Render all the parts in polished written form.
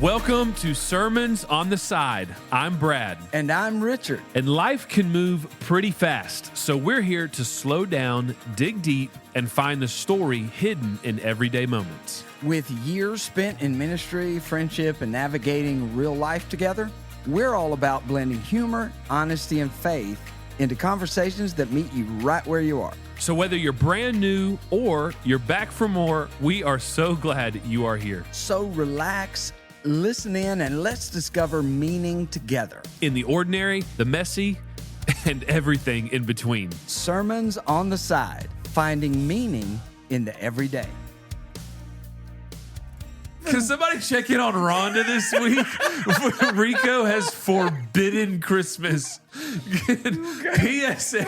Welcome to Sermons on the Side. I'm Brad. And I'm Richard. And life can move pretty fast, so we're here to slow down, dig deep, and find the story hidden in everyday moments. With years spent in ministry, friendship, and navigating real life together, we're all about blending humor, honesty, and faith into conversations that meet you right where you are. So whether you're brand new or you're back for more, we are so glad you are here. So relax, listen in, and let's discover meaning together. In the ordinary, the messy, and everything in between. Sermons on the Side, finding meaning in the everyday. Can somebody check in on Rhonda this week? Rico has forbidden Christmas. PSA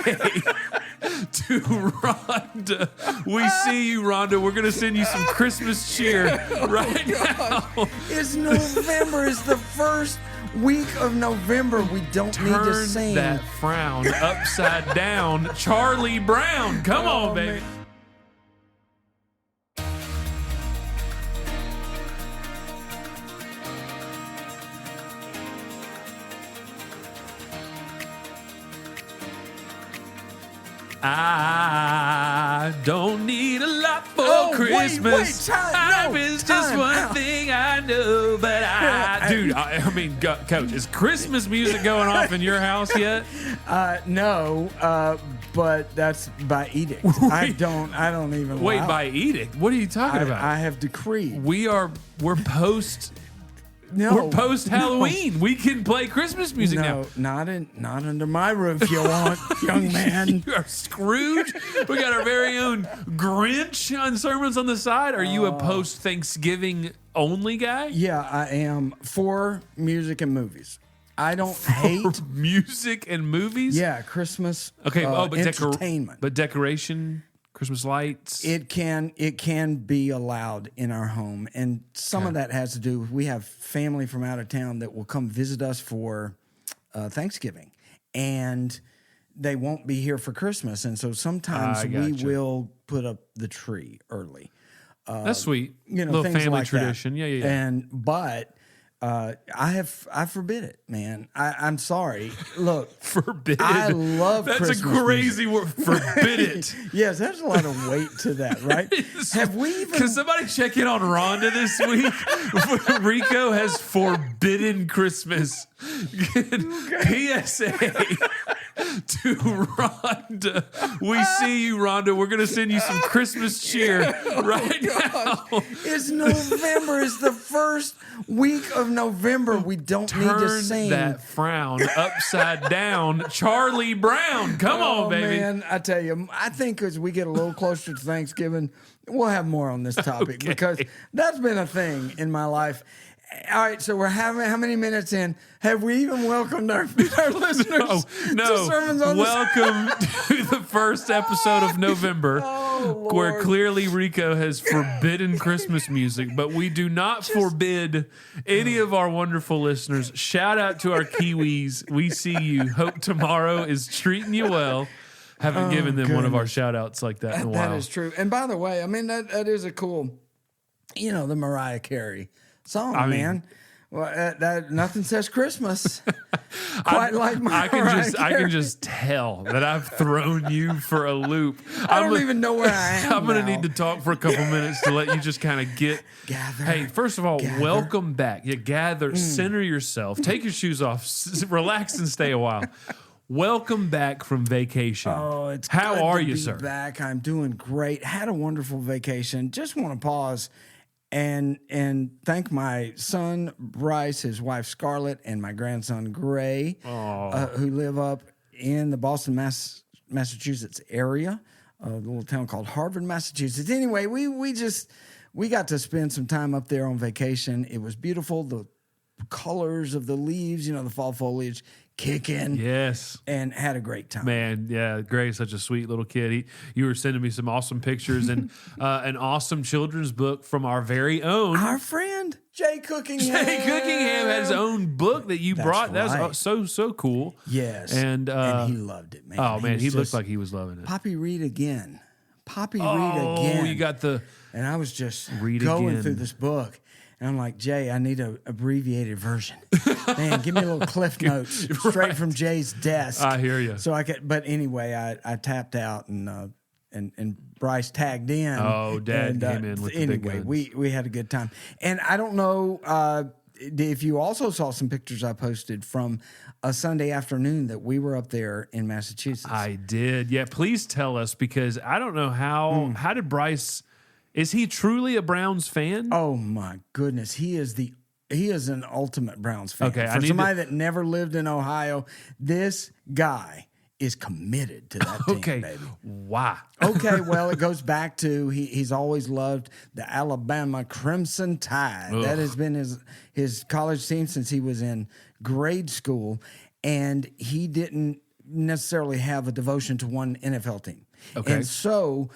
to Rhonda. We see you, Rhonda. We're going to send you some Christmas cheer right now. It's November. It's the first week of November. We don't need to sing. Turn that frown upside down. Charlie Brown. Come on, baby. Man. I don't need a lot for Christmas. Time is just one thing I know, but I mean, Coach, is Christmas music going off in your house yet? No, but that's by edict. I don't even wait. allow By edict? What are you talking about? I have decreed. We're post. No, we're post Halloween. No. We can play Christmas music now. Not under my roof. You want, young man? You are Scrooge. We got our very own Grinch on Sermons on the Side. Are you a post Thanksgiving only guy? Yeah, I am for music and movies. I don't hate music and movies. Yeah, Christmas. Okay. But entertainment. But decoration. Christmas lights. It can be allowed in our home, and some of that has to do with we have family from out of town that will come visit us for Thanksgiving, and they won't be here for Christmas, and so sometimes we will put up the tree early. That's sweet. Little family like tradition. That. Yeah. But I forbid it, man. I'm sorry. Look, forbid. I love That's Christmas a crazy music. word. Forbid it. Yes, there's a lot of weight to that, right? Have we even? Can somebody check in on Rhonda this week? Rico has forbidden Christmas. PSA to Rhonda. We see you, Rhonda. We're going to send you some Christmas cheer right now. It's November. It's the first week of November. We don't need to sing. Turn that frown upside down. Charlie Brown. Come on, baby. Man, I tell you, I think as we get a little closer to Thanksgiving, we'll have more on this topic because that's been a thing in my life. All right, so we're having how many minutes in? Have we even welcomed our listeners? No. To Sermons on Welcome to the first episode of November, where clearly Rico has forbidden Christmas music, but we do not forbid any of our wonderful listeners. Shout out to our Kiwis. We see you. Hope tomorrow is treating you well. Haven't given them one of our shout outs like that in a while. That is true. And by the way, I mean, that is a cool, the Mariah Carey song, man. Well, that nothing says Christmas quite like my. I can just tell that I've thrown you for a loop. I don't even know where I am. I'm going to need to talk for a couple minutes to let you just kind of gather. Hey, first of all, welcome back. You gather, center yourself, take your shoes off, relax, and stay a while. Welcome back from vacation. Oh, it's how good are to you, be sir? Back. I'm doing great. Had a wonderful vacation. Just want to pause and thank my son Bryce, his wife Scarlett, and my grandson Gray, who live up in the Boston, Massachusetts area, a little town called Harvard, Massachusetts. Anyway, we got to spend some time up there on vacation. It was beautiful. The colors of the leaves, the fall foliage kicking. Yes. And had a great time. Man, yeah, Gray's such a sweet little kid. You were sending me some awesome pictures and an awesome children's book from our very own. Our friend, Jay Cookingham. Jay Cookingham had his own book that you brought. Right. That was so cool. Yes. And he loved it, man. Oh, man, he looked like he was loving it. Poppy, read again. Poppy, read again. Oh, you got the... And I was just read going again. through this book. And I'm like, Jay, I need an abbreviated version. Man, give me a little Cliff Notes straight from Jay's desk. I hear you. So I could, but anyway, I tapped out and Bryce tagged in. Oh, Dad came in with the big guns. we had a good time. And I don't know if you also saw some pictures I posted from a Sunday afternoon that we were up there in Massachusetts. I did. Yeah, please tell us, because I don't know how did Bryce, is he truly a Browns fan? Oh my goodness, he is an ultimate Browns fan. Okay, for somebody that never lived in Ohio, this guy is committed to that team, baby. Why? Okay, well, it goes back to he's always loved the Alabama Crimson Tide. Ugh. That has been his college team since he was in grade school, and he didn't necessarily have a devotion to one NFL team. Okay. And so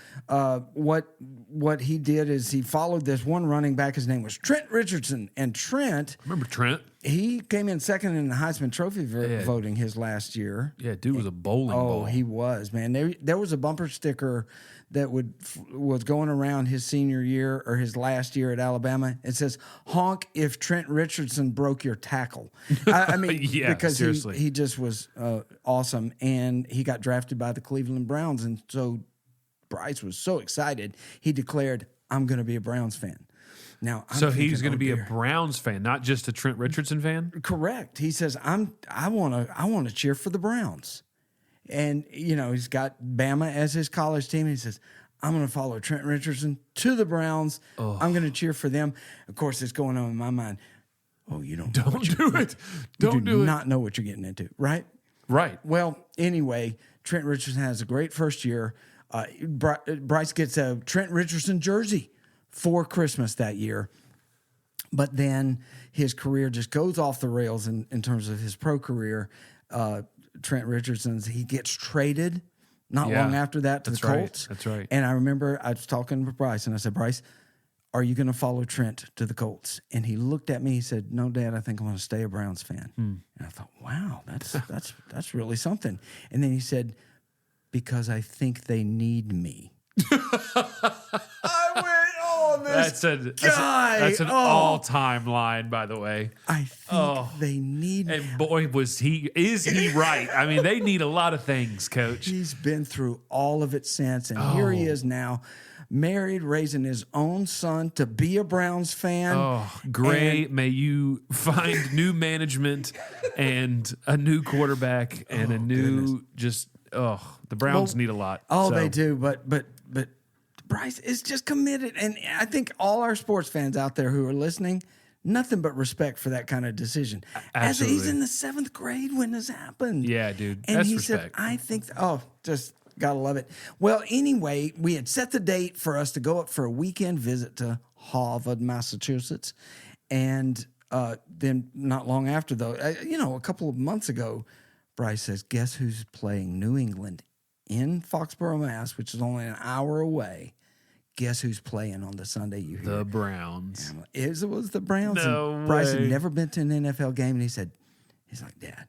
what he did is he followed this one running back. His name was Trent Richardson. And Trent... Remember Trent? He came in second in the Heisman Trophy voting his last year. Yeah, dude was a bowling ball. Oh, he was, man. There was a bumper sticker that was going around his senior year or his last year at Alabama. It says, "Honk if Trent Richardson broke your tackle." I mean, yeah, because seriously. he just was awesome, and he got drafted by the Cleveland Browns, and so Bryce was so excited he declared, "I'm going to be a Browns fan." Now, so he's going to be a Browns fan, not just a Trent Richardson fan? Correct. He says, I want to cheer for the Browns. And, he's got Bama as his college team. He says, I'm going to follow Trent Richardson to the Browns. Oh. I'm going to cheer for them. Of course, it's going on in my mind. Oh, you don't do it. Don't do it. Not know what you're getting into, right? Right. Well, anyway, Trent Richardson has a great first year. Bryce gets a Trent Richardson jersey for Christmas that year. But then his career just goes off the rails in terms of his pro career. Trent Richardson's, he gets traded not long after that to the Colts. That's right. And I remember I was talking with Bryce, and I said, Bryce, are you going to follow Trent to the Colts? And he looked at me, he said, no, Dad, I think I'm going to stay a Browns fan. And I thought, wow, that's really something. And then he said, because I think they need me. I went, oh, this guy. That's an all-time line, by the way. I think they need me. And boy, is he right. I mean, they need a lot of things, Coach. He's been through all of it since, and here he is now, married, raising his own son to be a Browns fan. Oh, Gray, may you find new management and a new quarterback and a new the Browns need a lot. Oh, so. They do, but Bryce is just committed, and I think all our sports fans out there who are listening, nothing but respect for that kind of decision. Absolutely. As he's in the 7th grade when this happened. Yeah, dude. And that's he respect. said, I think, just gotta love it. Well, anyway, we had set the date for us to go up for a weekend visit to Harvard, Massachusetts. And then not long after, though, a couple of months ago, Bryce says, guess who's playing New England in Foxborough, Mass., which is only an hour away. Guess who's playing on the Sunday you hear? The Browns. It was the Browns. No and Bryce way. had never been to an NFL game, and he's like, Dad,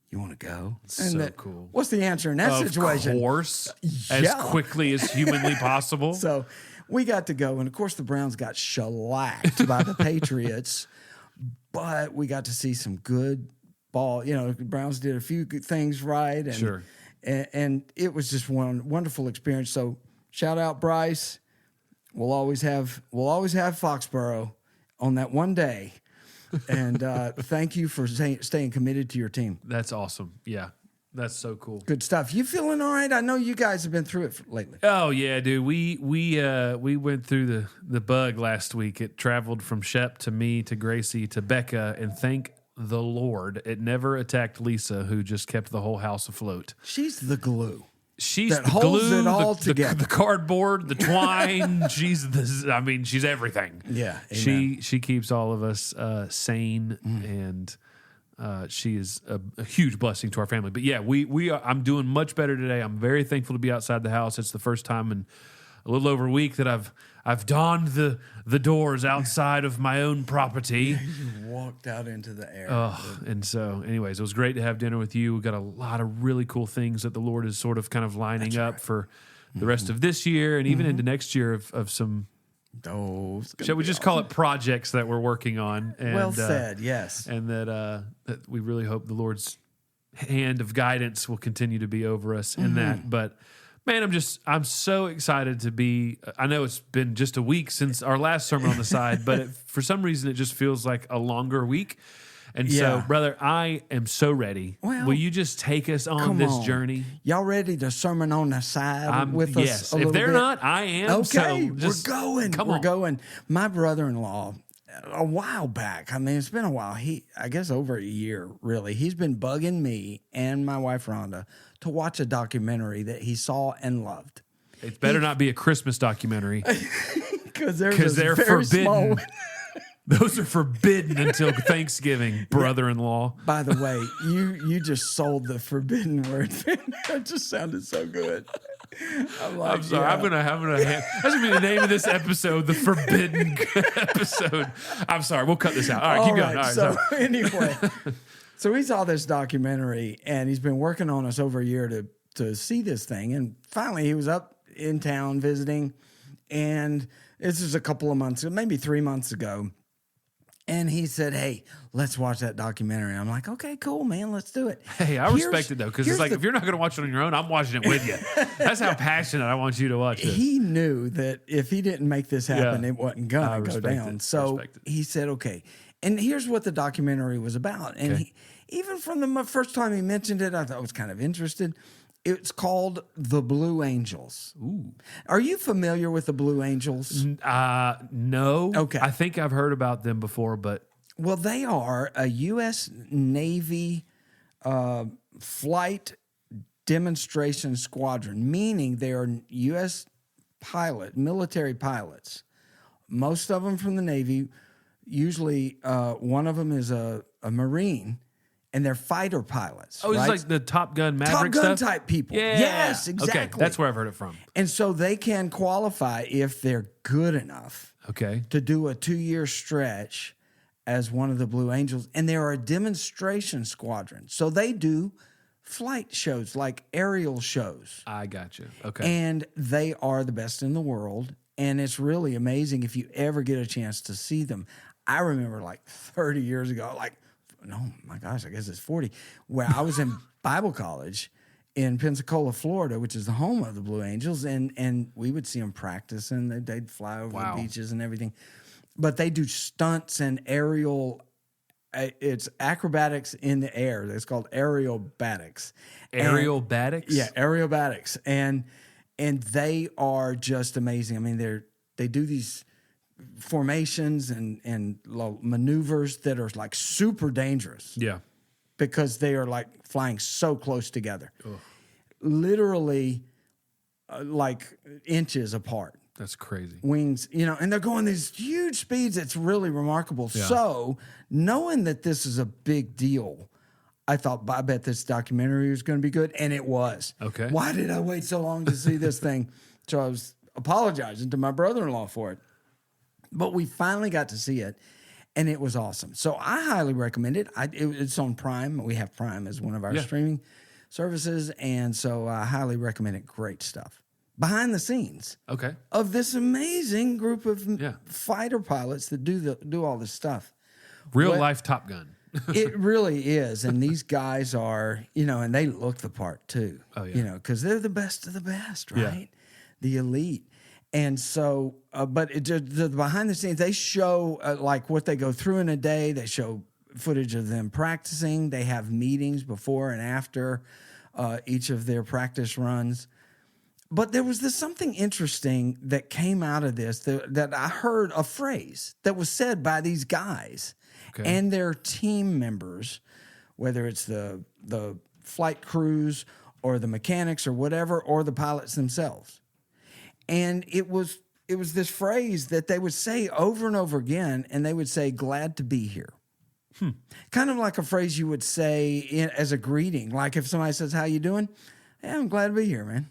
you want to go? So cool. What's the answer in that situation? Of course. As quickly as humanly possible. So we got to go, and of course the Browns got shellacked by the Patriots, but we got to see some good ball. The Browns did a few good things right. And, sure. And it was just one wonderful experience. So shout out Bryce. We'll always have Foxborough on that one day. And thank you for staying committed to your team. That's awesome. Yeah. That's so cool. Good stuff. You feeling all right? I know you guys have been through it lately. Oh yeah, dude. We went through the bug last week. It traveled from Shep to me to Gracie to Becca, and thank the Lord it never attacked Lisa, who just kept the whole house afloat. She's the glue. She's that the holds glue, it all together. The cardboard, the twine. she's everything. Yeah, amen. She keeps all of us sane, and she is a huge blessing to our family. But yeah, we are. I'm doing much better today. I'm very thankful to be outside the house. It's the first time in a little over a week that I've donned the doors outside of my own property. You walked out into the air. And so, anyways, it was great to have dinner with you. We've got a lot of really cool things that the Lord is sort of kind of lining up for the rest of this year and even into next year of some Oh, Shall we just call it projects that we're working on? And, well said, yes. And that we really hope the Lord's hand of guidance will continue to be over us in that. But man, I'm so excited to be. I know it's been just a week since our last sermon on the side, but for some reason it just feels like a longer week. And so, brother, I am so ready. Well, will you just take us on this journey? Y'all ready to sermon on the side with us? Yes. A little if they're bit? not, I am. Okay, so just, we're going. Come we're on. going. My brother-in-law, a while back, I mean, it's been a while. I guess over a year, really. He's been bugging me and my wife, Rhonda, to watch a documentary that he saw and loved. It better not be a Christmas documentary. Because they're forbidden. Small. Those are forbidden until Thanksgiving, brother-in-law. By the way, you just sold the forbidden word. That just sounded so good. I'm sorry. Yeah. I'm gonna that's gonna be the name of this episode, the forbidden episode. I'm sorry. We'll cut this out. All right, keep going. All right, so anyway, so he saw this documentary and he's been working on us over a year to see this thing. And finally, he was up in town visiting, and this is a couple of months, maybe 3 months ago. And he said, hey, let's watch that documentary. I'm like, okay, cool, man, let's do it. Hey, I respect it, though, because it's like, if you're not going to watch it on your own, I'm watching it with you. That's how passionate I want you to watch it. He knew that if he didn't make this happen, it wasn't going to go down. So he said, okay. And here's what the documentary was about. And even from the first time he mentioned it, I thought I was kind of interested. It's called The Blue Angels. Ooh. Are you familiar with the Blue Angels? No. Okay. I think I've heard about them before, but... Well, they are a U.S. Navy flight demonstration squadron, meaning they are U.S. military pilots. Most of them from the Navy. Usually one of them is a Marine. And they're fighter pilots. Oh, it's like the Top Gun Maverick Top Gun stuff? type people. Yeah. Yes, exactly. Okay, that's where I've heard it from. And so they can qualify if they're good enough to do a 2-year stretch as one of the Blue Angels. And they're a demonstration squadron. So they do flight shows, like aerial shows. I got you. Okay. And they are the best in the world. And it's really amazing if you ever get a chance to see them. I remember like 30 years ago, no, my gosh, I guess it's 40, where I was in Bible college in Pensacola, Florida, which is the home of the Blue Angels, and we would see them practice, and they'd fly over the beaches and everything. But they do stunts and aerial, it's acrobatics in the air. It's called aerobatics. Aerobatics? Yeah, aerobatics. And they are just amazing. I mean, they do these formations and maneuvers that are like super dangerous. Yeah. Because they are like flying so close together. Ugh. Literally like inches apart. That's crazy. Wings, and they're going these huge speeds. It's really remarkable. Yeah. So knowing that this is a big deal, I thought, I bet this documentary was going to be good. And it was. Okay. Why did I wait so long to see this thing? So I was apologizing to my brother-in-law for it. But we finally got to see it, and it was awesome. So I highly recommend it. It's on Prime. We have Prime as one of our streaming services, and so I highly recommend it. Great stuff. Behind the scenes of this amazing group of fighter pilots that do all this stuff. Real life Top Gun. It really is. And these guys are, and they look the part too. Oh, yeah. Because they're the best of the best, right? Yeah. The elite. And so, but the behind the scenes, they show like what they go through in a day. They show footage of them practicing. They have meetings before and after each of their practice runs. But there was something interesting that came out of this that I heard a phrase that was said by these guys and their team members, whether it's the flight crews or the mechanics or whatever, or the pilots themselves. And it was this phrase that they would say over and over again, and they would say, glad to be here. Kind of like a phrase you would say as a greeting. Like if somebody says, how you doing? Yeah, I'm glad to be here, man.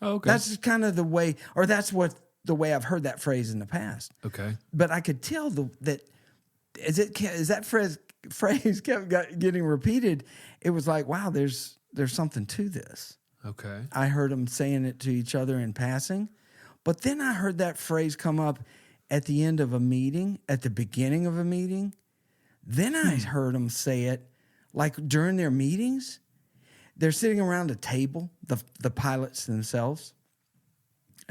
Oh, okay. That's kind of the way, or that's the way I've heard that phrase in the past. Okay. But I could tell that as that phrase kept getting repeated, it was like, wow, there's something to this. Okay. I heard them saying it to each other in passing. But then I heard that phrase come up at the end of a meeting, at the beginning of a meeting. Then I heard them say it like during their meetings. They're sitting around a table, the pilots themselves,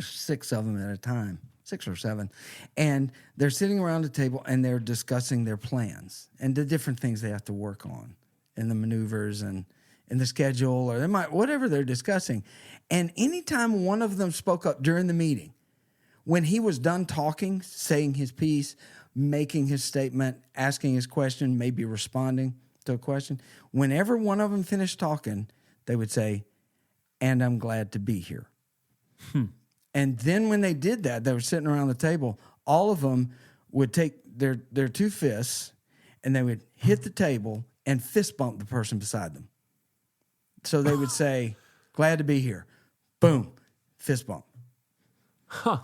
6 of them at a time, 6 or 7. And they're sitting around a table and they're discussing their plans and the different things they have to work on in the maneuvers and in the schedule, or whatever they're discussing. And anytime one of them spoke up during the meeting, when he was done talking, saying his piece, making his statement, asking his question, maybe responding to a question, whenever one of them finished talking, they would say, "And I'm glad to be here." And then when they did that, they were sitting around the table, all of them would take their 2 fists and they would hit the table and fist bump the person beside them. So they would say, "Glad to be here." Boom, fist bump.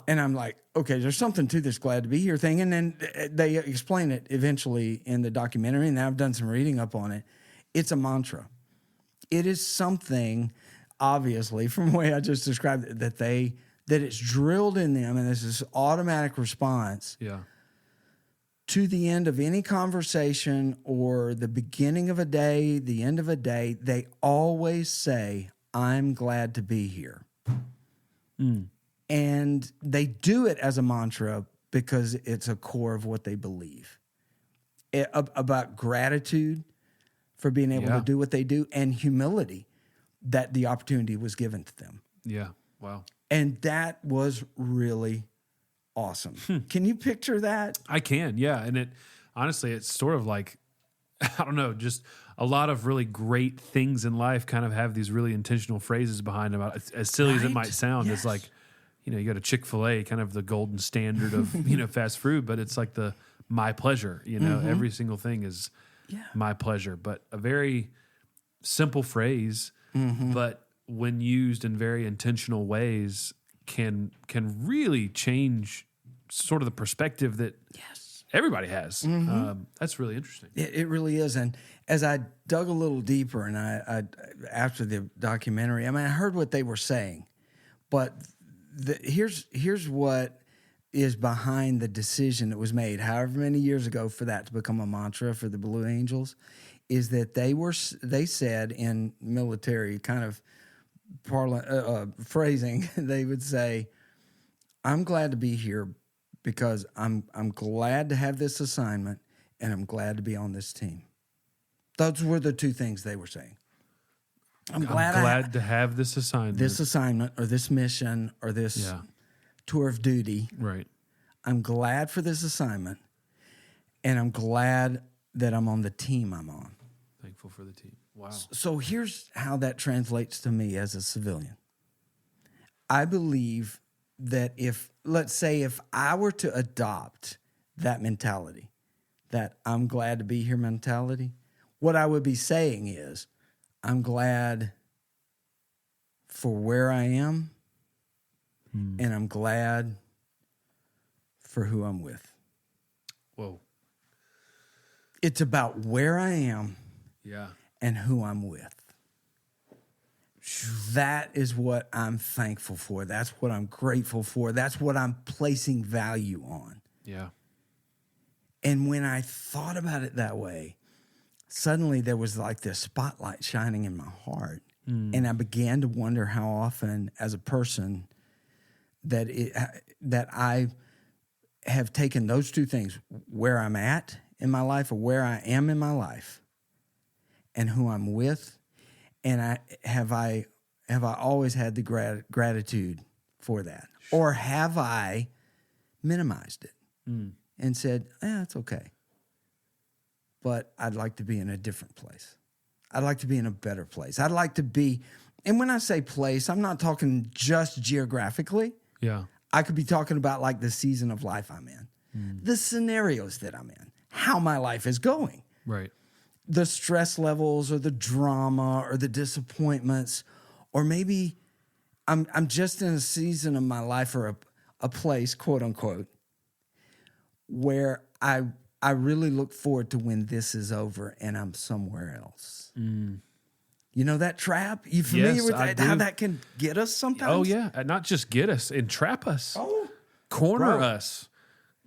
And I'm like, okay, there's something to this glad to be here thing. And then they explain it eventually in the documentary, and I've done some reading up on it. It's a mantra. It is something, obviously, from the way I just described it, that it's drilled in them, and it's this automatic response to the end of any conversation or the beginning of a day, the end of a day. They always say, "I'm glad to be here." And they do it as a mantra because it's a core of what they believe about gratitude for being able to do what they do, and humility that the opportunity was given to them. Yeah. Wow. And that was really awesome. Can you picture that? I can. Yeah. And it, honestly, it's sort of like, I don't know, just a lot of really great things in life kind of have these really intentional phrases behind them. As silly as it might sound, it's like, you go to Chick-fil-A, kind of the golden standard of, fast food, but it's like the my pleasure, every single thing is my pleasure, but a very simple phrase, but when used in very intentional ways can really change sort of the perspective that everybody has. That's really interesting. It really is. And as I dug a little deeper and I after the documentary, I heard what they were saying, but here's what is behind the decision that was made, however many years ago, for that to become a mantra for the Blue Angels, is that they said in military kind of phrasing, they would say, "I'm glad to be here because I'm glad to have this assignment and I'm glad to be on this team." Those were the 2 things they were saying. I'm glad to have this assignment. Or this mission or this tour of duty. Right. I'm glad for this assignment, and I'm glad that I'm on the team I'm on. Thankful for the team. Wow. So here's how that translates to me as a civilian. I believe that let's say if I were to adopt that mentality, that I'm glad to be here mentality, what I would be saying is, I'm glad for where I am, and I'm glad for who I'm with. Whoa. It's about where I am and who I'm with. That is what I'm thankful for. That's what I'm grateful for. That's what I'm placing value on. Yeah. And when I thought about it that way, suddenly there was like this spotlight shining in my heart. And I began to wonder how often as a person that I have taken those 2 things, where I'm at in my life or where I am in my life and who I'm with, and have I always had the gratitude for that? Or have I minimized it and said, it's okay, but I'd like to be in a different place. I'd like to be in a better place. I'd like to be, and when I say place, I'm not talking just geographically. Yeah. I could be talking about like the season of life I'm in, the scenarios that I'm in, how my life is going. Right. The stress levels or the drama or the disappointments, or maybe I'm just in a season of my life or a place, quote unquote, where I really look forward to when this is over and I'm somewhere else. You know that trap? You familiar with that? How that can get us sometimes? Oh, yeah. Not just get us, entrap us. Corner us.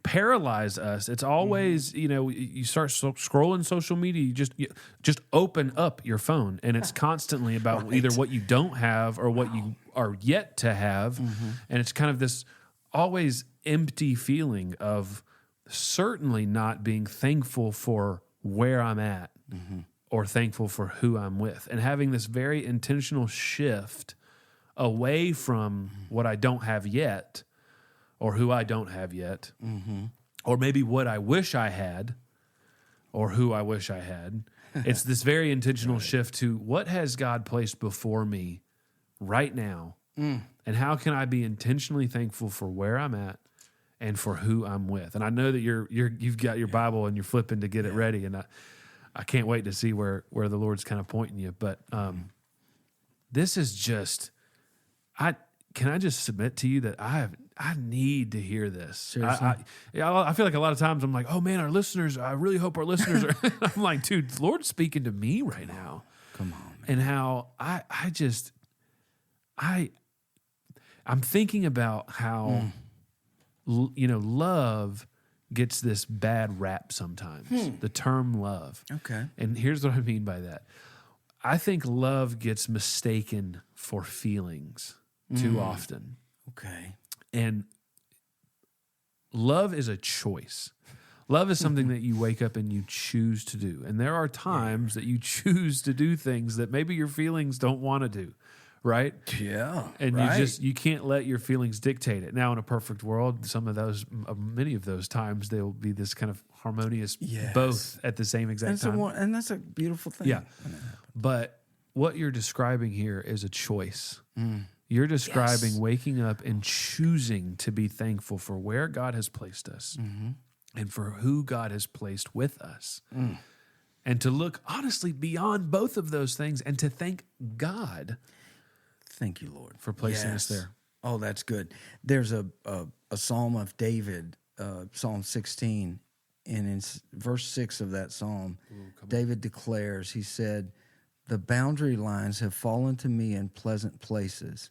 paralyze us. It's always, you start scrolling social media, you just open up your phone, and it's constantly about either what you don't have or what you are yet to have. And it's kind of this always empty feeling of certainly not being thankful for where I'm at or thankful for who I'm with, and having this very intentional shift away from what I don't have yet or who I don't have yet, or maybe what I wish I had or who I wish I had. It's this very intentional shift to what has God placed before me right now, and how can I be intentionally thankful for where I'm at and for who I'm with. And I know that you've got your Bible and you're flipping to get it ready, and I can't wait to see where the Lord's kind of pointing you. But this is just, can I just submit to you that I need to hear this. Seriously? I feel like a lot of times I'm like, oh man, our listeners, I really hope our listeners are. I'm like, dude, the Lord's speaking to me right now. Come on, man. And how I'm thinking about how, love gets this bad rap sometimes, the term love. Okay. And here's what I mean by that. I think love gets mistaken for feelings too often. Okay. And love is a choice. Love is something that you wake up and you choose to do. And there are times that you choose to do things that maybe your feelings don't want to do, right? Yeah. And you can't let your feelings dictate it. Now, in a perfect world, many of those times, there will be this kind of harmonious both at the same exact time. And that's a beautiful thing. Yeah. But what you're describing here is a choice. You're describing waking up and choosing to be thankful for where God has placed us and for who God has placed with us. And to look honestly beyond both of those things and to thank God. Thank you, Lord, for placing us there. Oh, that's good. There's a Psalm of David, Psalm 16, and in verse 6 of that Psalm, David declares, he said, "The boundary lines have fallen to me in pleasant places.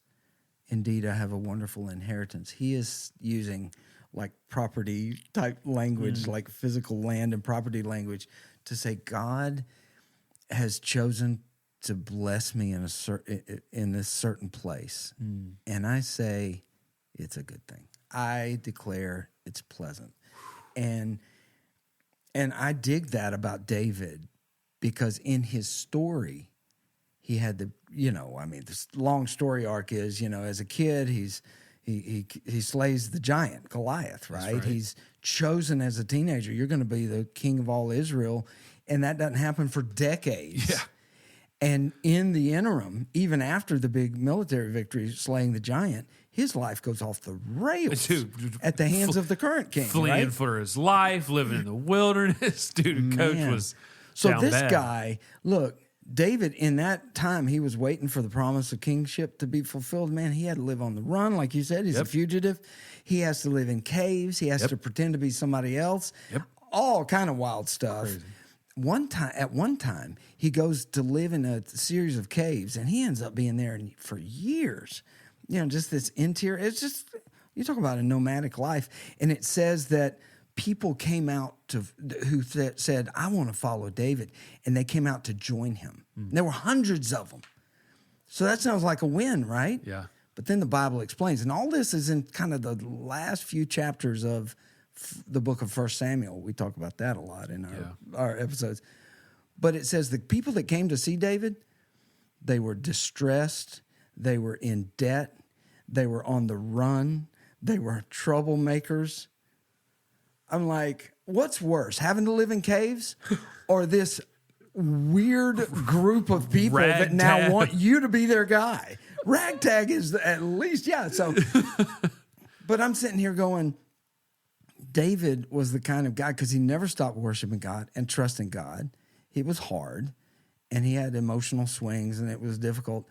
Indeed, I have a wonderful inheritance." He is using like property type language, like physical land and property language, to say God has chosen to bless me in this certain place. And I say it's a good thing. I declare it's pleasant. And I dig that about David, because in his story, he had this long story arc is, as a kid, he slays the giant Goliath, right? He's chosen as a teenager. You're going to be the king of all Israel, and that doesn't happen for decades. Yeah. And in the interim, even after the big military victory, slaying the giant, his life goes off the rails at the hands of the current king. Fleeing for his life, living in the wilderness. Dude, coach was so this bad. Guy, look, David, in that time, he was waiting for the promise of kingship to be fulfilled. Man, he had to live on the run, like you said. He's a fugitive. He has to live in caves. He has to pretend to be somebody else. All kind of wild stuff. Crazy. At one time, he goes to live in a series of caves, and he ends up being there for years. Just this interior. It's just, you talk about a nomadic life. And it says that people came out who said, "I want to follow David," and they came out to join him. There were hundreds of them. So that sounds like a win, right? Yeah. But then the Bible explains, and all this is in kind of the last few chapters of the book of 1 Samuel. We talk about that a lot in our episodes. But it says the people that came to see David, they were distressed, they were in debt, they were on the run, they were troublemakers. I'm like, what's worse, having to live in caves or this weird group of people that now want you to be their guy? Ragtag is at least, so. But I'm sitting here going, David was the kind of guy, because he never stopped worshiping God and trusting God. It was hard, and he had emotional swings, and it was difficult.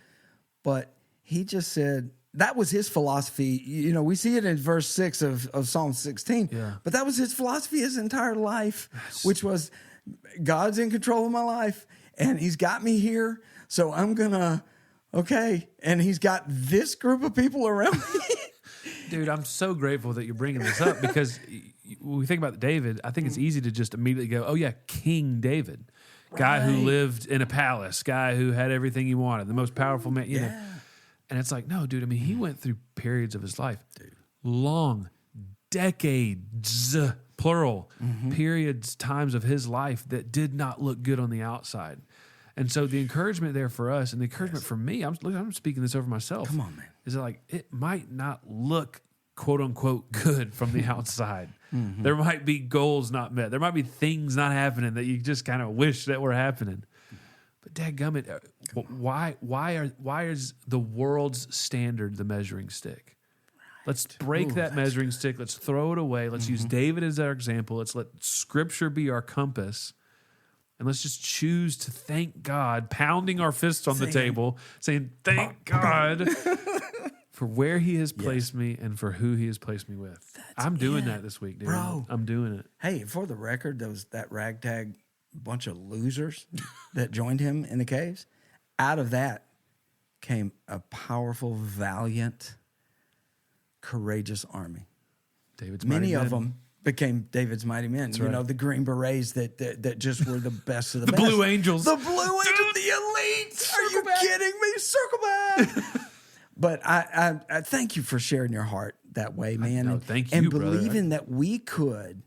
But he just said, that was his philosophy. We see it in verse 6 of Psalm 16. Yeah. But that was his philosophy his entire life, which was, God's in control of my life, and he's got me here, so I'm going to, okay. And he's got this group of people around me. Dude, I'm so grateful that you're bringing this up because when we think about David, I think it's easy to just immediately go, oh, yeah, King David. Guy who lived in a palace, guy who had everything he wanted, the most powerful man, you know. And it's like, no, dude, I mean, he went through periods of his life, long, decades, plural, periods, times of his life that did not look good on the outside. And so the encouragement there for us and the encouragement for me, I'm speaking this over myself. Come on, man. Is that like, it might not look quote unquote good from the outside. There might be goals not met. There might be things not happening that you just kind of wish that were happening. But dadgummit, why is the world's standard the measuring stick? Let's break that measuring stick. Let's throw it away. Let's use David as our example. Let's let Scripture be our compass. And let's just choose to thank God, pounding our fists on the table, saying, thank God for where he has placed me and for who he has placed me with. I'm doing that this week, dude. Bro. I'm doing it. Hey, for the record, that ragtag bunch of losers that joined him in the caves, out of that came a powerful, valiant, courageous army. Many of them became David's mighty men. That's you right. know, the Green Berets that just were the best of the The best. Blue Angels. The Blue Angels, the elite. Are you kidding me? Circle back. But I thank you for sharing your heart that way, man. No, thank you, and brother. believing that we could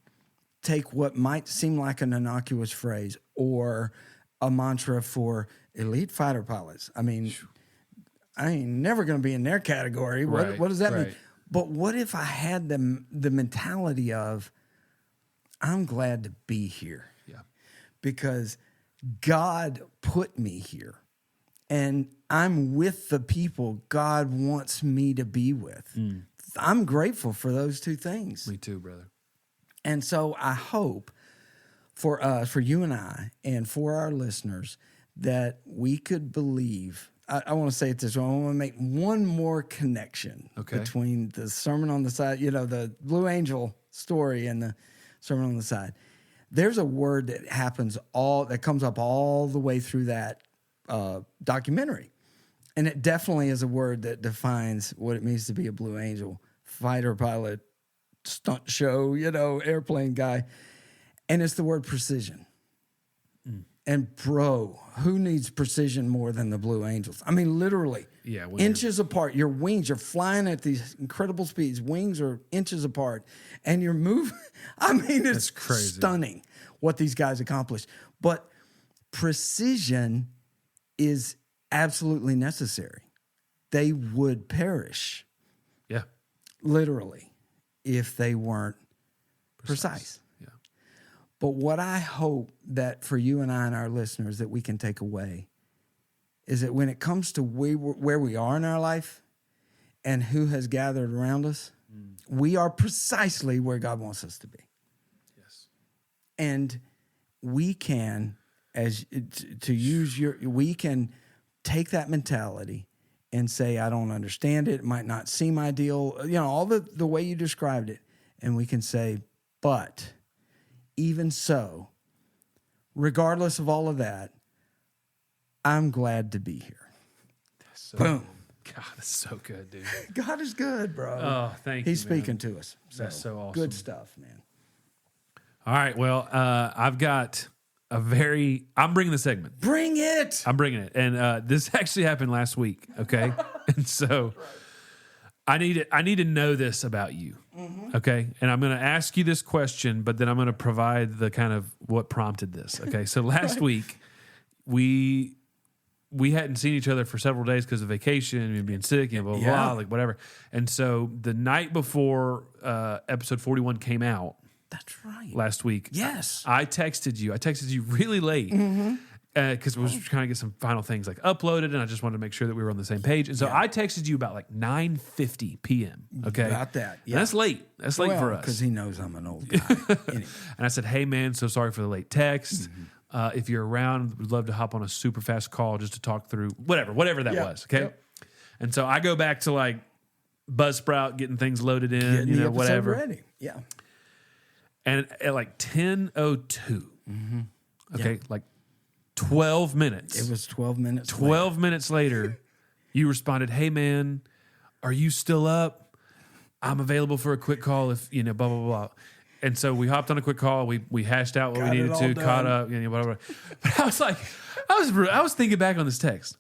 take what might seem like an innocuous phrase or a mantra for elite fighter pilots. I mean, I ain't never going to be in their category. Right, what does that mean? right. But what if I had the mentality of, I'm glad to be here. Yeah. Because God put me here. And I'm with the people God wants me to be with. I'm grateful for those two things. Me too, brother. And so I hope for us, for you and I, and for our listeners, that we could believe. I want to say it this way. I want to make one more connection between the Sermon on the Side, you know, the Blue Angel story and the Sermon on the Side. There's a word that comes up all the way through that documentary. And it definitely is a word that defines what it means to be a Blue Angel, fighter pilot, stunt show, you know, airplane guy. And it's the word precision. And bro, who needs precision more than the Blue Angels? I mean, literally, inches apart. Your wings, you're flying at these incredible speeds. Wings are inches apart. And you're moving. I mean, it's crazy. Stunning what these guys accomplished. But precision is absolutely necessary. They would perish, literally, if they weren't precise. Yeah. But what I hope that for you and I and our listeners that we can take away is that when it comes to where we are in our life and who has gathered around us, we are precisely where God wants us to be. Yes. And we can, we can take that mentality and say, I don't understand it. It might not seem ideal. You know, all the way you described it. And we can say, but even so, regardless of all of that, I'm glad to be here. Boom. God, that's so good, dude. God is good, bro. Oh, thank you, He's speaking to us. That's so awesome. Good stuff, man. All right, well, I've got I'm bringing the segment. Bring it. I'm bringing it. And this actually happened last week, okay? And so I need to know this about you, okay? And I'm going to ask you this question, but then I'm going to provide the kind of what prompted this, okay? So last week, we hadn't seen each other for several days because of vacation and being sick and blah, blah, blah, like whatever. And so the night before episode 41 came out, that's right, last week, yes, I texted you really late because we were trying to get some final things like uploaded, and I just wanted to make sure that we were on the same page. And so I texted you about like 9:50 p.m. Okay, about that. Yeah, and that's late. That's late for us because he knows I'm an old guy. Anyway. And I said, "Hey man, so sorry for the late text. If you're around, we'd love to hop on a super fast call just to talk through whatever that was." Okay, and so I go back to like Buzzsprout, getting things loaded in, Getting the episode whatever. Ready. Yeah. And at like 10:02, okay, like 12 minutes. It was 12 minutes. 12 minutes later, you responded, "Hey man, are you still up? I'm available for a quick call if, blah, blah, blah. And so we hopped on a quick call. We hashed out what we needed to, caught up, blah, blah, blah. But I was like, I was thinking back on this text.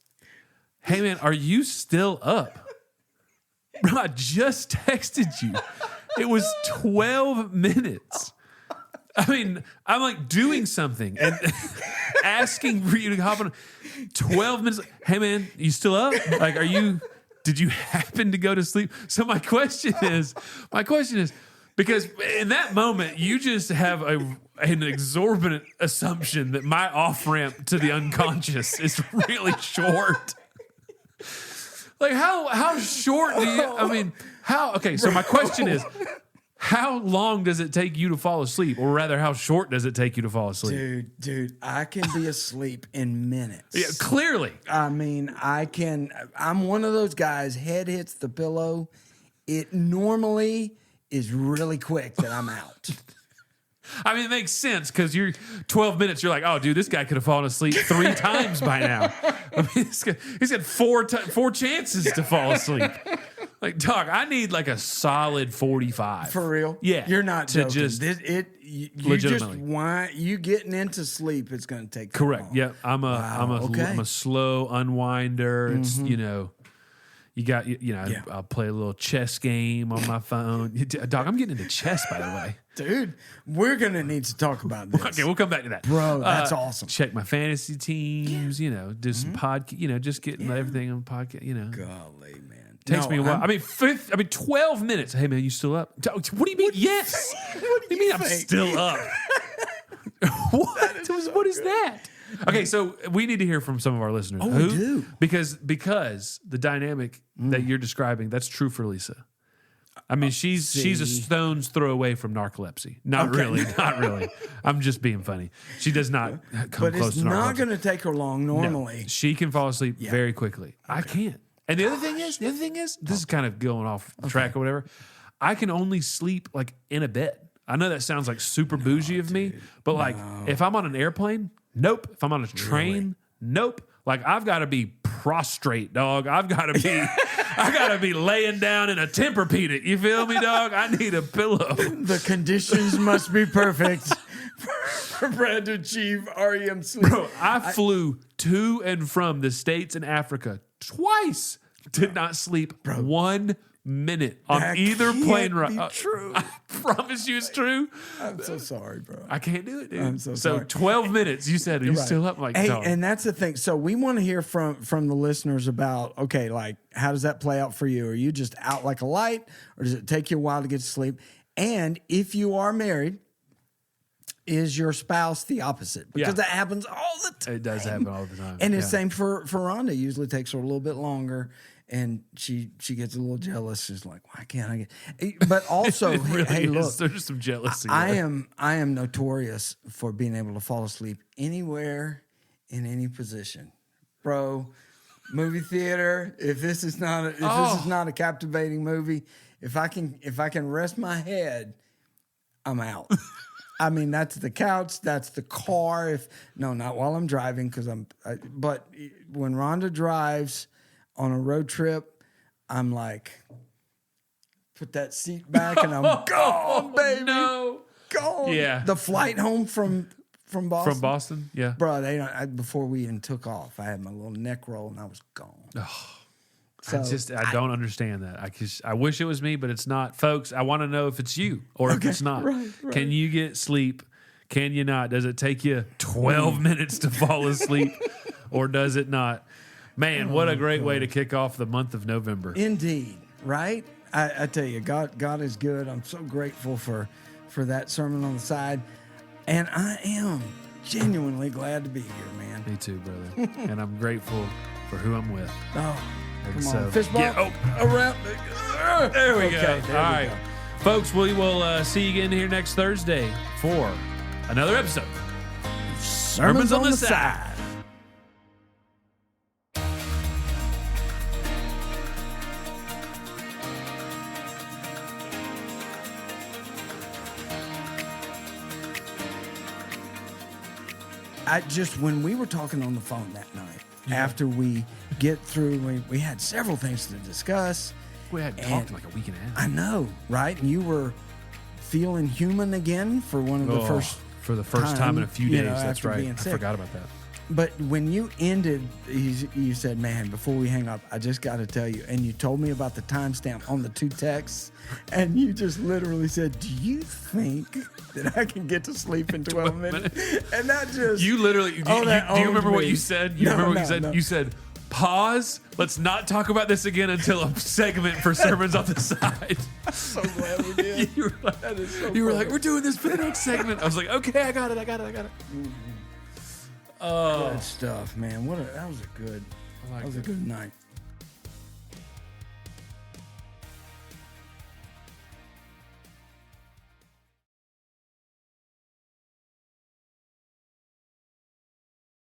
Hey, man, are you still up? Bro, I just texted you. It was 12 minutes. I mean, I'm like doing something and asking for you to hop on 12 minutes. Hey, man, you still up? Like, did you happen to go to sleep? So my question is, because in that moment, you just have an exorbitant assumption that my off-ramp to the unconscious is really short. Like, how short do you, okay, so my question is, how long does it take you to fall asleep? Or rather, how short does it take you to fall asleep? Dude, I can be asleep in minutes. Yeah, clearly. I mean, I'm one of those guys, head hits the pillow. It normally is really quick that I'm out. I mean, it makes sense because you're 12 minutes. You're like, oh, dude, this guy could have fallen asleep 3 times by now. I mean, he's got 4 chances to fall asleep. Like, dog, I need like a solid 45. For real? Yeah. You're not joking. Just legitimately. You getting into sleep, it's going to take correct. long. Yeah. I'm a slow unwinder. It's, you got, I'll play a little chess game on my phone. Dog, I'm getting into chess, by the way. Dude, we're going to need to talk about this. Okay, we'll come back to that. Bro, that's awesome. Check my fantasy teams, do some podcast, just getting everything on podcast, Golly, man. Takes me a while. 12 minutes. Hey, man, you still up? What do you mean? Yes. What do you mean I'm still up? What is that? Okay, so we need to hear from some of our listeners. Oh, we do. Because the dynamic that you're describing, that's true for Lisa. I mean, she's a stone's throw away from narcolepsy. Not really. I'm just being funny. She does not come close to narcolepsy. But it's not going to take her long normally. No, she can fall asleep very quickly. Okay. I can't. And the other thing is, this is kind of going off track or whatever. I can only sleep like in a bed. I know that sounds like super bougie of me, but if I'm on an airplane, nope. If I'm on a train, nope. Like I've got to be prostrate, dog. I've got to be laying down in a Tempur-Pedic. You feel me, dog? I need a pillow. The conditions must be perfect for Brad to achieve REM sleep. Bro, I flew to and from the States and Africa twice. Did not sleep 1 minute on either plane ride. True. I promise you it's true. I'm so sorry, bro. I can't do it, dude. I'm so sorry. 12 minutes. You said, are you still up? I'm like, hey, dog. and that's the thing. So we want to hear from the listeners about, okay, like, how does that play out for you? Are you just out like a light, or does it take you a while to get to sleep? And if you are married, is your spouse the opposite? Because that happens all the time. It does happen all the time. And it's the same for Rhonda. Usually takes her a little bit longer. And she gets a little jealous. She's like, why can't I get? But also, hey, look, there's some jealousy. I am notorious for being able to fall asleep anywhere in any position, bro. Movie theater. If this is not a captivating movie, if I can rest my head, I'm out. I mean, that's the couch, that's the car. Not while I'm driving, but when Rhonda drives on a road trip, I'm like, put that seat back and I'm gone, baby. No. Gone. Yeah. The flight home from Boston. From Boston, yeah. Bro, before we even took off, I had my little neck roll and I was gone. I don't understand that. I wish it was me, but it's not. Folks, I want to know if it's you or if it's not. Right. Can you get sleep? Can you not? Does it take you 12 minutes to fall asleep or does it not? Man, what a great way to kick off the month of November. Indeed, right? I tell you, God is good. I'm so grateful for that sermon on the side. And I am genuinely glad to be here, man. Me too, brother. And I'm grateful for who I'm with. Oh, and come on. Fist bump. Around. There we go. All right. Folks, we will see you again here next Thursday for another episode. Sermons on the Side. When we were talking on the phone that night, after we get through, we had several things to discuss, We hadn't talked in like a week and a half. I know, right? And you were feeling human again for one of the for the first time in a few days. That's after right. being I sick. forgot about that. But when you ended, you said, man, before we hang up, I just got to tell you. And you told me about the timestamp on the 2 texts. And you just literally said, do you think that I can get to sleep in 12 minutes? And that just... You literally... Do you remember what you said? You remember what you said? No. You said, pause. Let's not talk about this again until a segment for Sermons on the Side. I'm so glad we did. You were like, we're doing this for the next segment. I was like, okay, I got it. Good stuff, man. That was a good night.